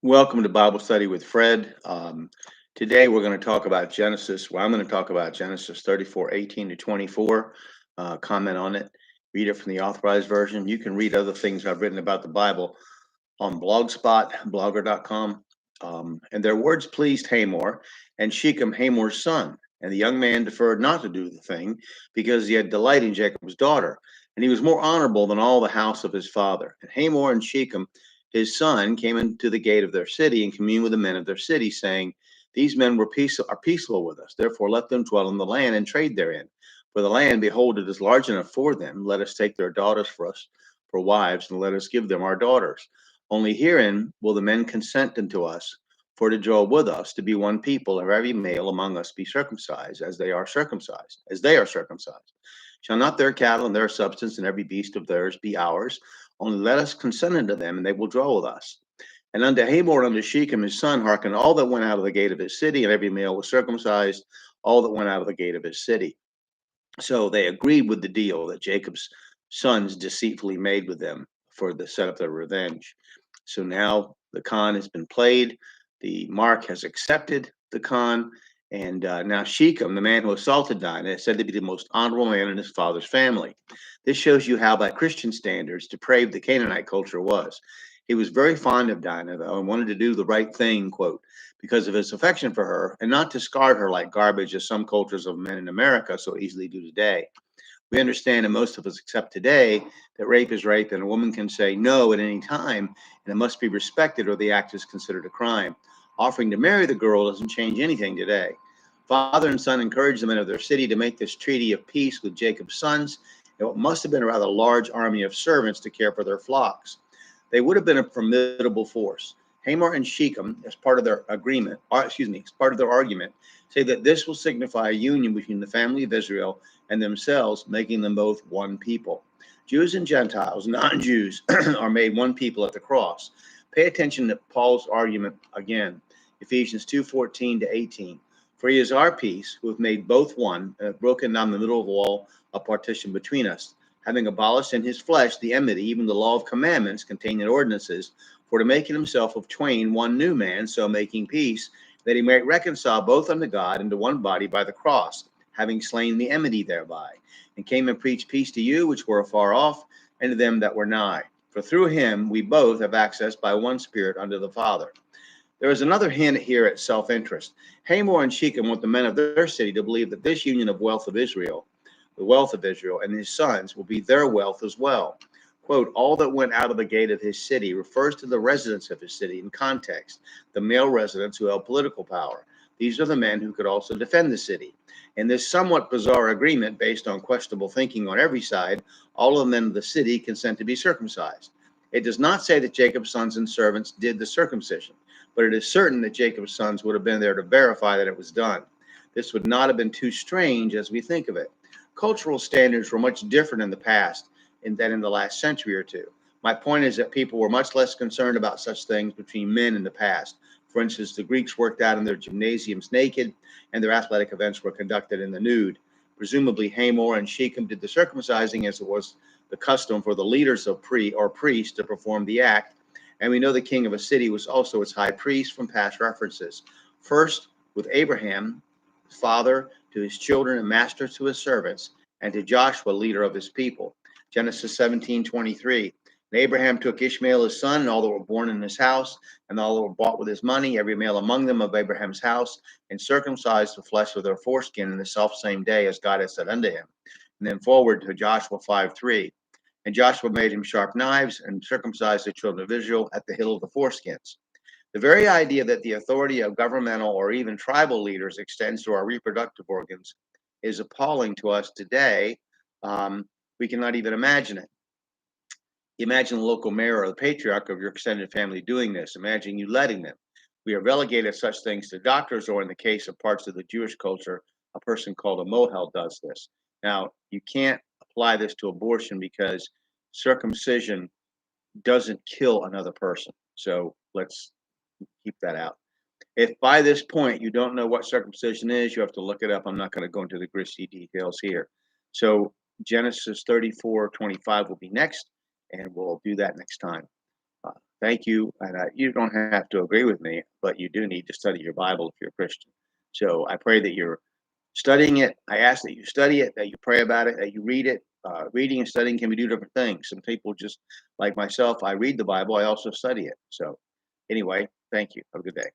Welcome to Bible Study with Fred. Today we're going to talk about Genesis. Well, I'm going to talk about Genesis 34:18 to 24. Comment on it. Read it from the Authorized Version. You can read other things I've written about the Bible on Blogspot, blogger.com. And their words pleased Hamor and Shechem, Hamor's son. And the young man deferred not to do the thing because he had delight in Jacob's daughter. And he was more honorable than all the house of his father. And Hamor and Shechem, his son, came into the gate of their city and communed with the men of their city, saying, These men are peaceful with us. Therefore, let them dwell in the land and trade therein. For the land, behold, it is large enough for them. Let us take their daughters for us for wives, and let us give them our daughters. Only herein will the men consent unto us, for to dwell with us, to be one people, and every male among us be circumcised, as they are circumcised. Shall not their cattle and their substance and every beast of theirs be ours? Only let us consent unto them, and they will dwell with us. And unto Hamor and unto Shechem his son hearkened all that went out of the gate of his city, and every male was circumcised, all that went out of the gate of his city. So they agreed with the deal that Jacob's sons deceitfully made with them for the set up their revenge. So now the con has been played. The mark has accepted the con. And now Shechem, the man who assaulted Dinah, is said to be the most honorable man in his father's family. This shows you how, by Christian standards, depraved the Canaanite culture was. He was very fond of Dinah, though, and wanted to do the right thing, quote, because of his affection for her, and not discard her like garbage as some cultures of men in America so easily do today. We understand, and most of us accept today, that rape is rape, and a woman can say no at any time, and it must be respected, or the act is considered a crime. Offering to marry the girl doesn't change anything today. Father and son encouraged the men of their city to make this treaty of peace with Jacob's sons, and what must have been a rather large army of servants to care for their flocks. They would have been a formidable force. Hamor and Shechem, as part of their agreement, as part of their argument, say that this will signify a union between the family of Israel and themselves, making them both one people. Jews and Gentiles, non-Jews, are made one people at the cross. Pay attention to Paul's argument again, Ephesians 2:14 to 18. For he is our peace, who hath made both one, and hath broken down the middle of the wall of partition between us, having abolished in his flesh the enmity, even the law of commandments contained in ordinances, for to make in himself of twain one new man, so making peace, that he might reconcile both unto God into one body by the cross, having slain the enmity thereby, and came and preached peace to you which were afar off, and to them that were nigh. For through him we both have access by one Spirit unto the Father. There is another hint here at self-interest. Hamor and Shechem want the men of their city to believe that this union of wealth of Israel, the wealth of Israel, and his sons will be their wealth as well. Quote, all that went out of the gate of his city refers to the residents of his city in context, the male residents who held political power. These are the men who could also defend the city. In this somewhat bizarre agreement, based on questionable thinking on every side, all of the men of the city consent to be circumcised. It does not say that Jacob's sons and servants did the circumcision, but it is certain that Jacob's sons would have been there to verify that it was done. This would not have been too strange as we think of it. Cultural standards were much different in the past than in the last century or two. My point is that people were much less concerned about such things between men in the past. For instance, the Greeks worked out in their gymnasiums naked, and their athletic events were conducted in the nude. Presumably, Hamor and Shechem did the circumcising, as it was the custom for the leaders of priests to perform the act. And we know the king of a city was also its high priest from past references. First, with Abraham, father to his children and master to his servants, and to Joshua, leader of his people. Genesis 17:23. And Abraham took Ishmael his son, and all that were born in his house, and all that were bought with his money, every male among them of Abraham's house, and circumcised the flesh of their foreskin in the selfsame day as God had said unto him. And then forward to Joshua 5:3. And Joshua made him sharp knives and circumcised the children of Israel at the hill of the foreskins. The very idea that the authority of governmental or even tribal leaders extends to our reproductive organs is appalling to us today. We cannot even imagine it. Imagine the local mayor or the patriarch of your extended family doing this. Imagine you letting them. We have relegated such things to doctors, or in the case of parts of the Jewish culture, a person called a mohel does this. Now, you can't apply this to abortion because circumcision doesn't kill another person. So let's keep that out. If by this point you don't know what circumcision is, you have to look it up. I'm not going to go into the grisly details here. So Genesis 34:25 will be next, and we'll do that next time. thank you. And you don't have to agree with me, but you do need to study your Bible if you're a Christian. So I pray that you're studying it. I ask that you study it, that you pray about it, that you read it. Reading and studying can be two different things. Some people just like myself, I read the Bible, I also study it. So anyway, thank you. Have a good day.